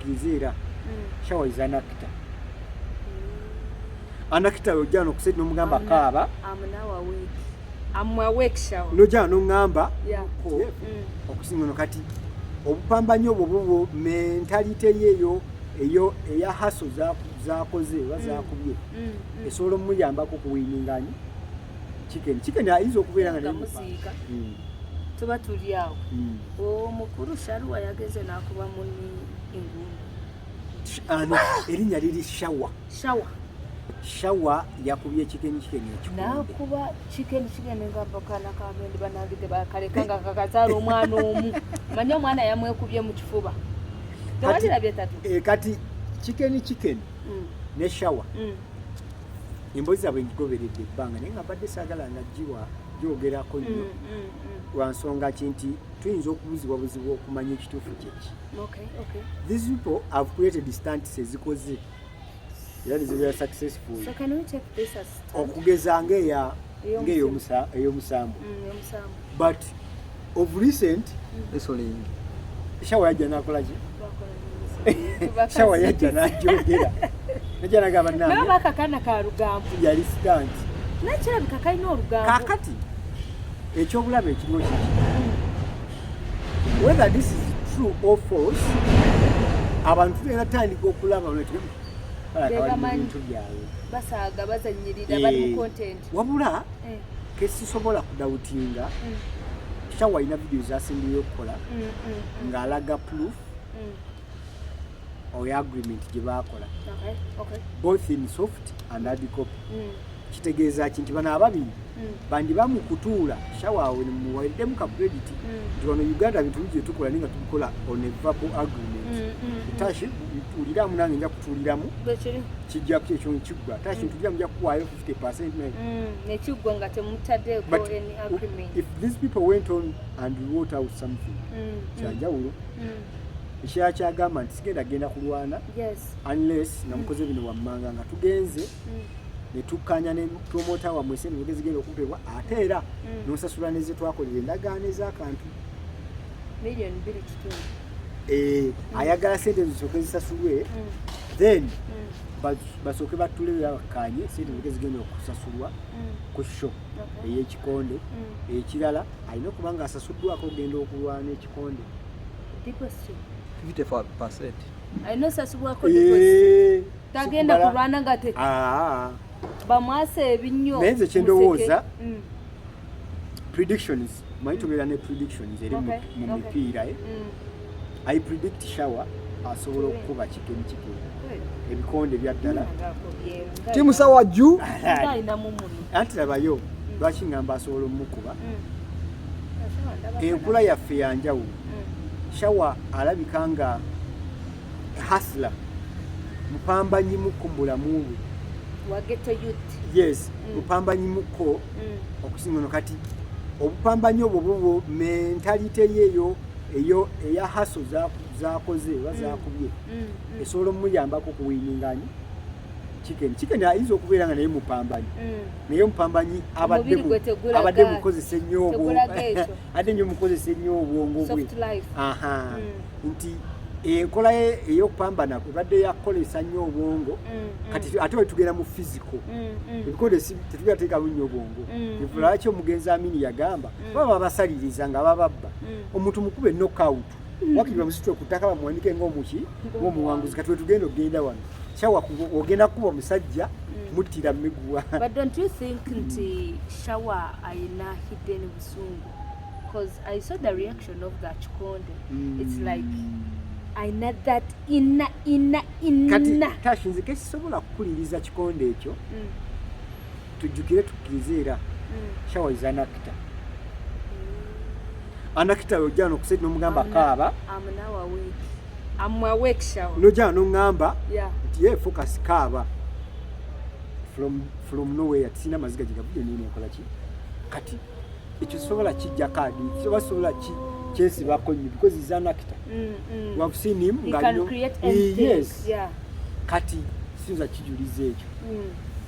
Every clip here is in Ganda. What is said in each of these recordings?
tukkiriza shower is an actor. An actor ojja n'okusedi n'omugamba kaaba. I'm awake shower. N'ojja n'oŋŋamba. Yeah. Okusinga kati obupambanyi obwo bubo mentalite yeeyo eyo eya haso zakoze oba zakubye esobola omuyambako kuwininganya chicken ayinza okubeera nga musiika tuba tuli awo omukulu Shalwa yageze n'akuba muni engundu erinnya liri shawa yakubye chicken n'akuba chicken nga bakana kamende banagide bakalekanga kakazaala omwana omu manya omwana yamwekubye mu kifuba tewalirabye tatu kati chicken ne shawa embozi zaabwe ngigoberedde ebbanga naye nga badde saagala nagiwa gyogerako nnyo lwa nsonga ki nti tuyinza okubuzibwa buzibu okumanya ekituufu kyeki. These people have created stunts ezikoze era nizibeera successful. So can we take this as okugeza ng'ey'omusambu but of recent shawa yajja n'akola ki shawa yajja n'agyogera najja n'agamba naba kakana ka lugambo yali stunt nakirabika kalina olugambo kaakati ekyobulabe ekiriwo kiki whether this is true or false abantu beeratandika okulaba bintu byabwe basaaga bazanyirira bali mu content wabula kesisobola kudawutinga shawa ina video zasimbiyo okukola ng'alaga proof or agreement gye baakola both in soft and hard copy kitegeeza ki nti bano ababiri bandi bamukutuula shawa awe muwaddemu ka credit nti wano Uganda bintu bye tukola ninga tubikola on a verbal agreement tashi tuliramu nange nja kutuuliramu kijja ku ekyo kiggwa tashi tuliramu nja kuwaayo 50% nekiggwa nga temutaddeeko any agreement. If these people went on and wrote out something kyanjawulo ekirala kyagamba nti sigenda genda kulwana unless namukoze bino wammanga nga tugenze ne tukkanya ne promota wamwe sente zigenda okupebwa ate era nosasula neze twakolera endagaano ez'akantu million 2 ayagala sente zisooke zisasulwe then basooke batulebera bakkanye sente zigenda okusasulwa ku show ey'ekikonde ekirala alina okuba nga asasuddwako ogenda okulwana ekikonde 55%. Alina osasibwako deposit tagenda kulwana nga te bamwasa ebinnyo naye nze kyendowooza predictions manyi tubeera ne predictions eri mu mipiira I predict shawa asobola okukuba chicken ebikonde bya ddala timu sawa juu anti labayo lwaki ngamba asobola omukuba enkula yaffe yanjawulo shawa alabika nga hasla mupambanyi muko mulamu bwe wa ghetto youth yes mupambanyi muko okusinga kati obupambanyi obwo bubo mentalite yeeyo eyo eya haso zakoze bazakubye esobola omuyambako kuwininganya chicken ayinza okubeera nga naye mupambanyi naye omupambanyi abadde mukozesa ennyo ate nnyo mukozesa ennyo obwongo bwe nti enkola ey'okupambana ebadde yakolesa nnyo obwongo kati ate wetugenda mu physical ebikonde tetugateekamu nnyo obwongo lwaki omugenzi Amini yagamba baba basaliriza nga bababba omuntu mukube knockout wakirwa musitwe kutaka bamuwanike ng'omuwanguzi kati wetugenda okgenda wano shawa ogenda kuba omusajja muttira miguwa. But don't you think nti shawa ayina hidden busungu? Because I saw the reaction of that Chikonde. It's like I need that inna kati tashi nze kesisobola kukuliriza Chikonde ekyo tujjukire tukkirize era shawa is an actor. An actor ojja n'okusedi n'omugamba kaaba I'm awake shawa nojja n'oŋŋamba nti ye focus kaaba from nowhere tisina maziga gigabudde nini enkola ki kati ekyo sobola kijja kadi sobola kyesibako nnyo because he's an actor. You have seen him he can create anything. Yes. Kati sinza kijulize ekyo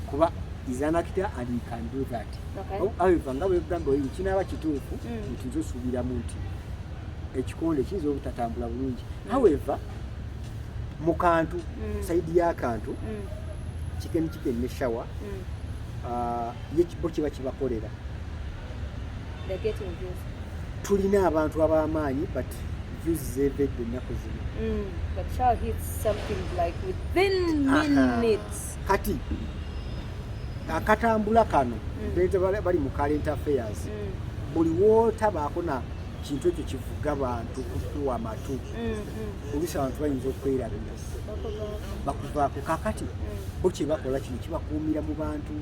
kuba he's an actor and he can do that. However nga bwe gamba oyo kinaaba kituufu nti nzosuubiramu nti ekikonde kiyinza obutatambula bulungi. However mu kantu saidi y'akantu chicken ne shower bo kiba kibakolera tulina abantu ab'amaanyi but views zevedde ennaku zino but shower hits something like within minutes kati akatambula kano bali mu current affairs buli wootabaako na kintu ekyo kivuga bantu kukuwa amatu oluusi abantu bayinza okwerabira bakuvaako kakati bo kye bakola kino kibakuumira mu bantu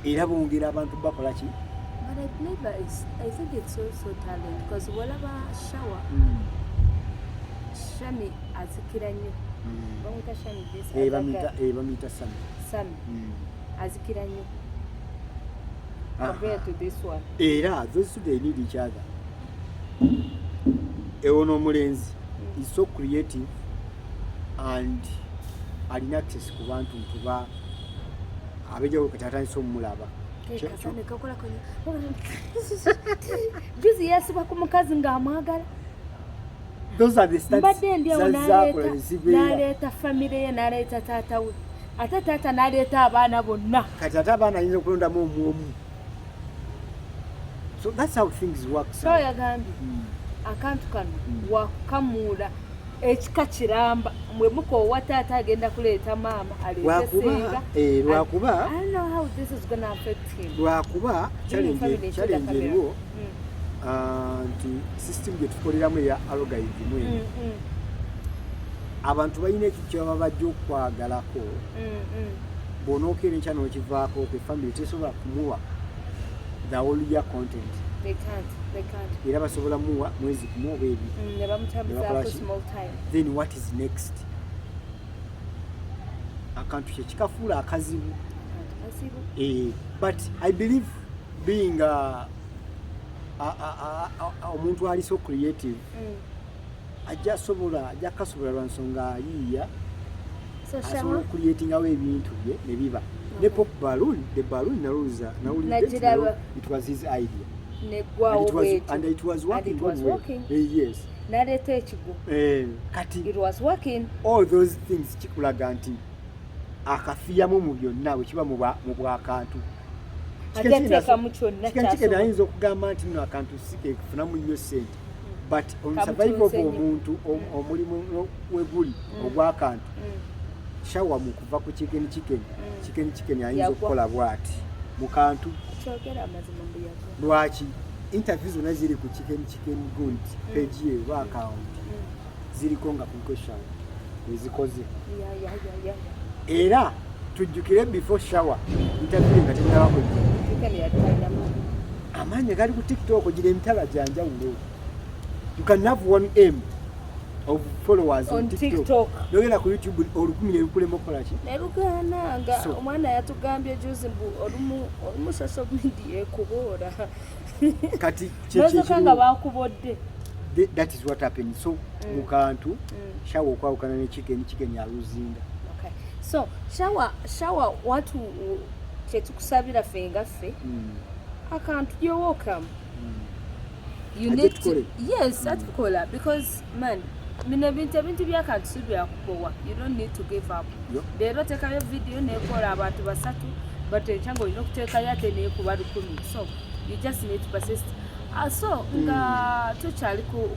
era bongera abantu bakola ki. But I believe that I think it's also talent because whatever shower Shami azikira nnyo bamwita Shami this bamwita Sami azikira nnyo compared to this one era those two they need each other. Ewono omulenzi is so creative and alina access ku bantu tuba abejo katatandisa omulaba kasane kakola konya juzi yasiba ku mukazi ng'amwagala. Those are the stats mbadde ndiawo naleeta family ye naleeta taata we ate taata naleeta abaana bonna kati ate abaana ayinza okulondamu omu. So that's how things work. So yagambye akantu kano wakamuula ekika kiramba mwe mukoowa taata agenda kuleeta maama aleetesenga lwakuba I don't know how this is going to affect him. Lwakuba challenge eriwo nti system gye tukoleramu eya algorithm abantu balina ekyo baba bajja okwagalako bw'onookera enkya n'okivaako ke family tesobola kumuwa the whole year content. They can't. Era basobola muwa mwezi gumu oba ebiri. Small time. Then what is next? Akantu kye kikafuula akazibu. But I believe being omuntu ali so creative ajja kasobola lwa nsonga ayiiya asobola creating awo ebintu bye ne biba. The pop balloon, the balloon it was his idea. And it was working. Yes. It was working. All those things kikulaga nti akafiyamu mu byonna bwe kiba mu bwakantu. Kiki ayinza okugamba nti nno akantu sike kufunamu nnyo ssente. But on survival of omuntu omulimu weguli ogwakantu shawa mu kuva ku chicken ayinza okukola bwati mu kantu kyogera amazima mbuyago. Lwaki interviews zonna ziri ku chicken good page ye wa account ziriko nga kuliko shawa ezikoze era tujjukire before shower interview nga tennaba kujja amaanyi gali ku TikTok gira emitala gyanjawulo. You can have 1M of followers on TikTok. Nogera ku YouTube olukumi ebikulemu okola ki? Nerugananga omwana yatugambye juzi mbu olumu social media ekuboora. Kati kyekyo bakubodde. That is what happened. So mukantu shawa okwawukana ne chicken ya luzinga. Okay. So shawa watu kyetukusabira ffe nga ffe akantu you're welcome. You need to, yes, atukola because man bintu byakantu sibyakukowa. You don't need to give up. Leero tekayo video nekola abantu basatu but ekyango olina okuteekayo ate neekuba 10. So you just need to persist. So nga tukyali ku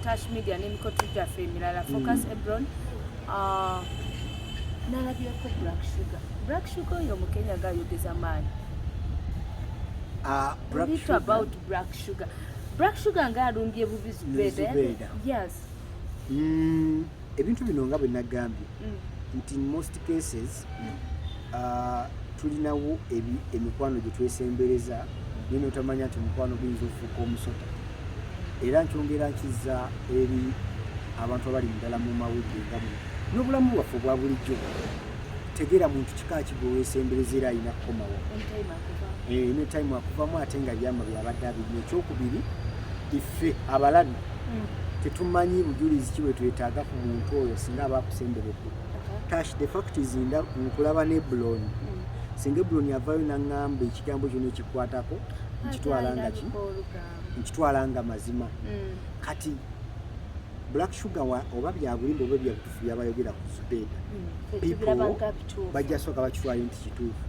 Touch Media n'emikono gyaffe emirala Focus Ebron nalabyeko Black Sugar oyo Mukenya gayogeza maanyi. About Black Sugar nga alumbye bubi Zubeda. Yes. Ebintu bino nga bwe nagambye nti in most cases tulinawo emikwano gye twesembereza naye otamanya nti omukwano guyinza okufuuka omusota. Era nkyongera nkiza eri abantu abali ddala mu mawulire nga buno n'obulamu bwaffe obwa bulijjo. Tegeera muntu kika ki gwe weesembereza era alina kukomawo. Ne time akuvamu ate nga byama byabadde abiri. Ekyokubiri iffe abalabi tetumanyi bujulizi ki bwe twetaaga ku muntu oyo singa aba akusemberedde. Touch the fact is nkulaba ne Ebron. Singa Ebron yavaayo n'aŋŋamba ekigambo kyonna ekikwatako nkitwala nga mazima. Kati Black Sugar oba byabulimba oba byabutufu byabayogera ku Zubeda bajja soka bakitwala nti kituufu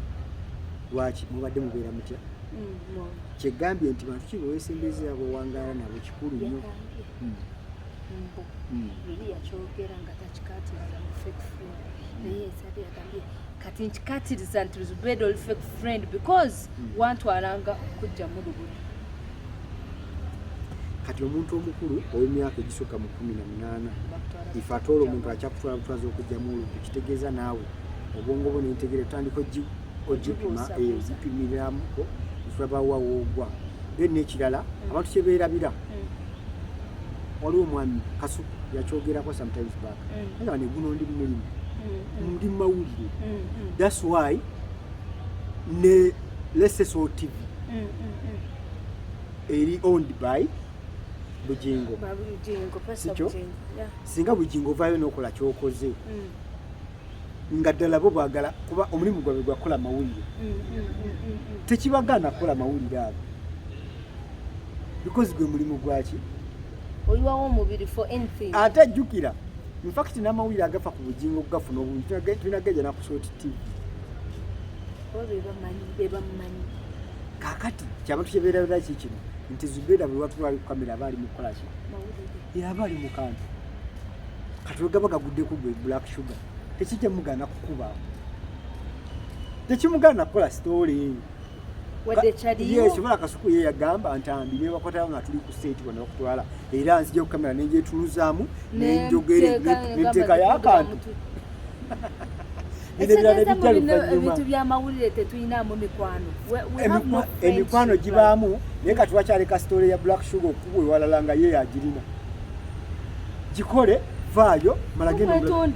lwaki mubadde mubeera mutya kyegambye nti bantu kibeweesembeze abo wangaala nabo kikulu nnyo Really yakyogera nga takikatiriza mu fake friend naye esabe yagambye kati nkikatiriza nti Zubeda oli fake friend because wantwalanga okujja mu lubuto kati omuntu omukulu ow'emyaka egisooka mu 18 ife atoola omuntu akyakutwala butwaza okujja mu lubuto kitegeeza naawe obwongo bwo nentegere tandika ogipima zipimiramuko tulabawa woogwa then n'ekirala abantu kyebeerabira waliwo omwami Kasuku yakyogerako sometimes back nga ne guno ndi mulimu ndi mawulire that's why ne Leseso TV eri owned by Bugingo singa Bugingo vayo n'okola kyokoze nga ddala bo baagala kuba omulimu gwabwe gwakola mawulire tekibagaana kukola mawulire ago because gwe mulimu gwaki oyiwawo omubiri for anything ate jjukira in fact n'amawulire agafa ku Bugingo gafuna obulumi tunagajja na ku Salt TV bebamumanyi kakati kyabantu kyebeerabira ki kino nti Zubeda bwe watwala ku kamera abaali mu kukola ki yaba ali mu kantu kati wegaba gaguddeko gwe Black Sugar tekijja mugaana kukuba tekimugaana kukola story wadde kyaliyo yes bala Kasuku ye yagamba ntambi ne bakwata nga tuli ku state wano okutwala era nzije ku kamera nenjetuluzaamu nenjogere neteka yakantu ebintu by'amawulire tetuyinamu mikwano emikwano gibaamu naye kati wakyaleka story ya Black Sugar okubwe walala nga ye yagirina gikole vaayo malagendo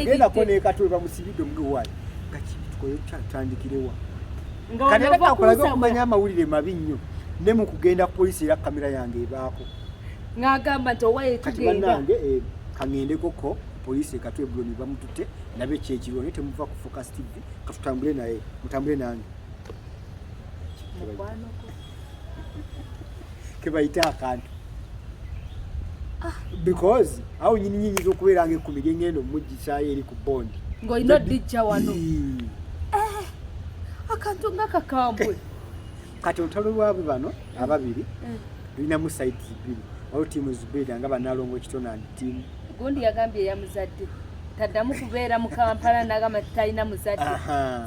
genda konekatwe bamusibidde omugewayo gakibitukoyo kyatandikirewa kanekakolaga okumanya amawulire mabi nnyo ne mu kugenda ku polisi era kamera yange ebaako ng'agamba nti owaye tugenda nange kaŋŋendekoko polisi ekatwe buloni bamututte nabe kyekiriwo naye temuva ku Focus TV katutambule naye mutambule nange kebayita akantu because awo nyinyi z'okubeera nga 10 gyengenda omuggisaayo eri ku bondi ng'olina odijja wano akantu nga kakambwe kati olutalo lwabwe bano ababiri lulinamu sides bbiri waliwo tiimu Zubeda nga banalongo kitona tiimu gundi yagambye yamuzadde taddamu kubeera mu Kampala n'agamba talina muzadde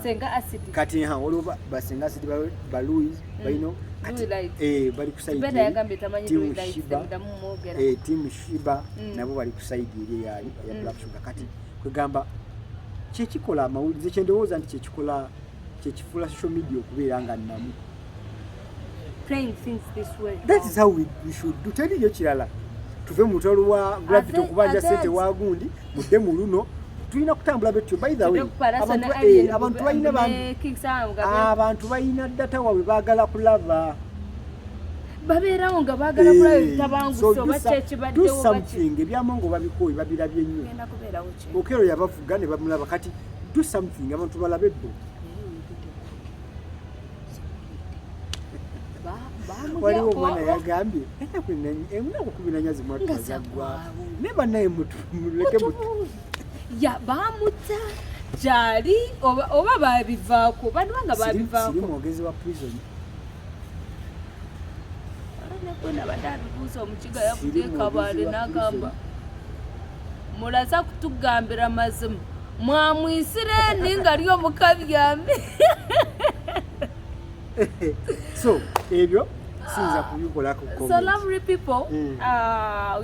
senga acid kati waliwo basenga acid baluis balino bali ku side tiimu Shiba nabo bali ku side eri ya Black Sugar kati kwegamba kyekikola amawulire kyendowooza nti kyekifuula social media okubeera nga nnamu playing things this way that is how we should do teriyo kirala tuve mu lutalo lwa gravity okubanja sente wa gundi mudde mu luno tulina kutambula betyo by the way abantu balina data waabwe baagala kulaba babeerawo nga baagala kulaba bitabangusa oba kyekibaddewo something ebyamongo babikoye babirabye nnyo okero yabavuga ne bamulaba kati do something abantu balabe ebbo waliwo omwana yagambye enaku 14 mwaka zagwa ne bannaye muleke mutu bamutta gyali oba babivaako banubanga babivaako siri mwogezi wa prison nekwenda badde abibuuza omukiga yavudde Kabale n'agamba mulaza kutugambira mazima mwamwisire ndi nga lyo mukabyambi so ebyo sinza kubikolako so lovely people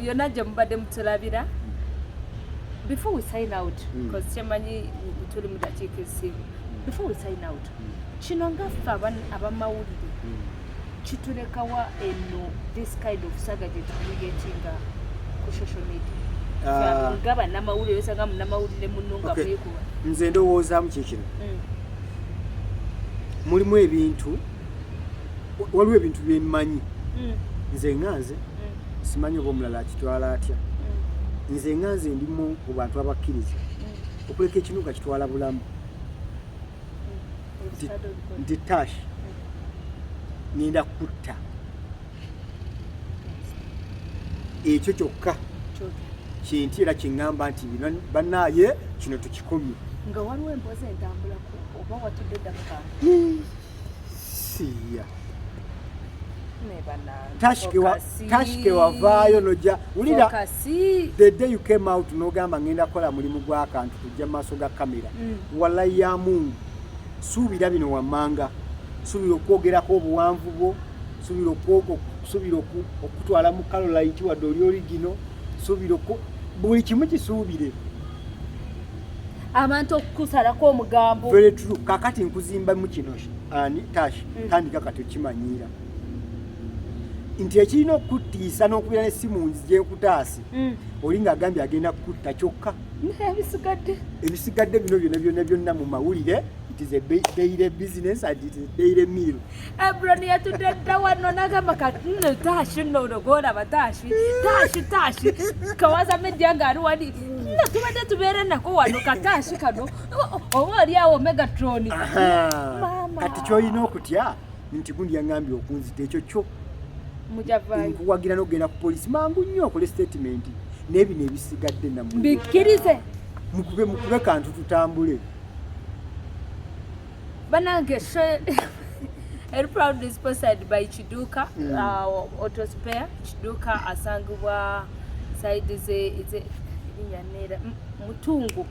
yonna gye mubadde mutulabira before we sign out because kyemanyi tuli mu dakiika esiibu before we sign out kino ngaffe abamawulire kitulekawa eno this kind of saga gye tuligetinga ku social media nga bannamawulire osanga munnamawulire munno nga mwekuba nze ndowoozaamu kyekino mulimu ebintu waliwo ebintu byemmanyi nze nganze simanyi oba omulala akitwala atya nze nganze ndimu ku bantu abakkiriza okuleka ekinuga kitwala bulamu nti tash ngenda kutta ekyo kyokka kinti era kiŋŋamba nti bannaaye kino tukikomye nga waliwo empoza entambula oba watudde ddaka siya tashike wavaayo noja wulira the day you came out n'ogamba ngenda kukola mulimu gw'akantu kujja mu maaso ga kamera wallahi ya Mungu suubira bino wammanga suubira okwogerako obuwanvu bwo suubira okutwala mu Caroline wadde oli origino suubira buli kimu kisuubire abantu okukusalako omugambo very true kakati nkuzimba mu kino ani tashi tandika kati okimanyiira nti ekirina okutiisa n'okubeera n'essimu nzijekutaasi oli ng'agambye agenda kukutta kyokka ebisigadde bino byonna mu mawulire it is a daily business and it is a daily meal. Ebron yatudde dda wano n'agamba kati nno Tashi nno ologoola Tashi kawaza media ng'ali wali nno tubadde tubeere nako wano katashi kano oba oli awo Megatron. Kati ky'olina okutya nti gundi yaŋŋambye okunzita ekyo kyo mujavaayo nkuwagira n'ogenda ku poliisi mangu nnyo okole statement n'ebino ebisigadde nammwe bikkirize mukube kantu tutambule banange very proudly sponsored by Chiduka Auto Spare. Chiduka asangibwa side ze inyanera mutungo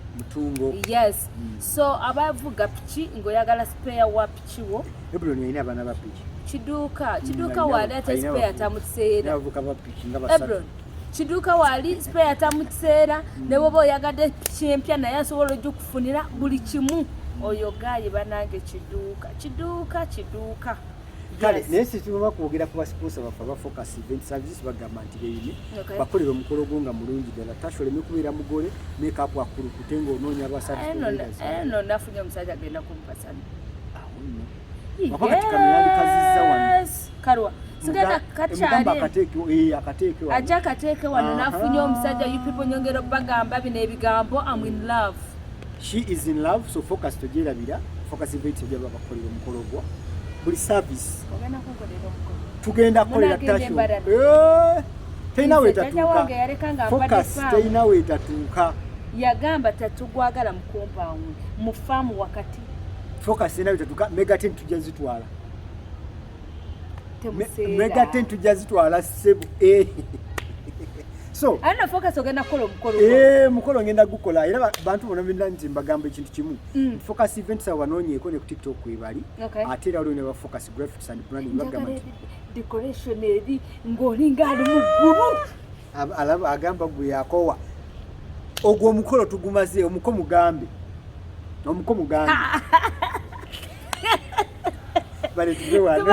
yes so abavuga piki ngoyagala spare wa piki wo ebuloni yina abana ba piki Chiduka wali ata spare tamutsera abavuga ba piki ngabasatu Chiduka wali spare tamutsera ne wobo yagadde piki empya naye asobola okufunira buli kimu oyo gayi banange Chiduka kale nesi tuma kwogera ku sponsor bafa focus event services bagamba nti beyine bakolera omukolo gonga mulungi ddala tashole mikubeera mugole make up akulu kutenga onoonya abasatu eno nafunye omusajja agenda kumpasana wakati kamera kaziza wano karwa sigenda katyali akateeke wano nafunye omusajja you people nyongera bagamba bino ebigambo I'm in love. She is in love, so focus to Jerabira, focus event to Jabba Koli Mukologo. Buli service. Tugenda kolera tasho. Tena wetatuka. Focus tena wetatuka. Yagamba tatugwagala mu compound mu farm wakati. Focus tena wetatuka Megaten tujazitwala. Megaten tujazitwala sebu so ana focus ogenda kola mukolo mukolo ngenda gukola era bantu bona binda nti mbagamba ekintu kimu focus events abanonye ko ne ku TikTok kwebali ate era olone ba focus graphics and branding bagamba decoration eri ngolinga ali muguru alaba agamba gwe yakowa ogwo mukolo tugumaze omuko mugambe bale tuwe wano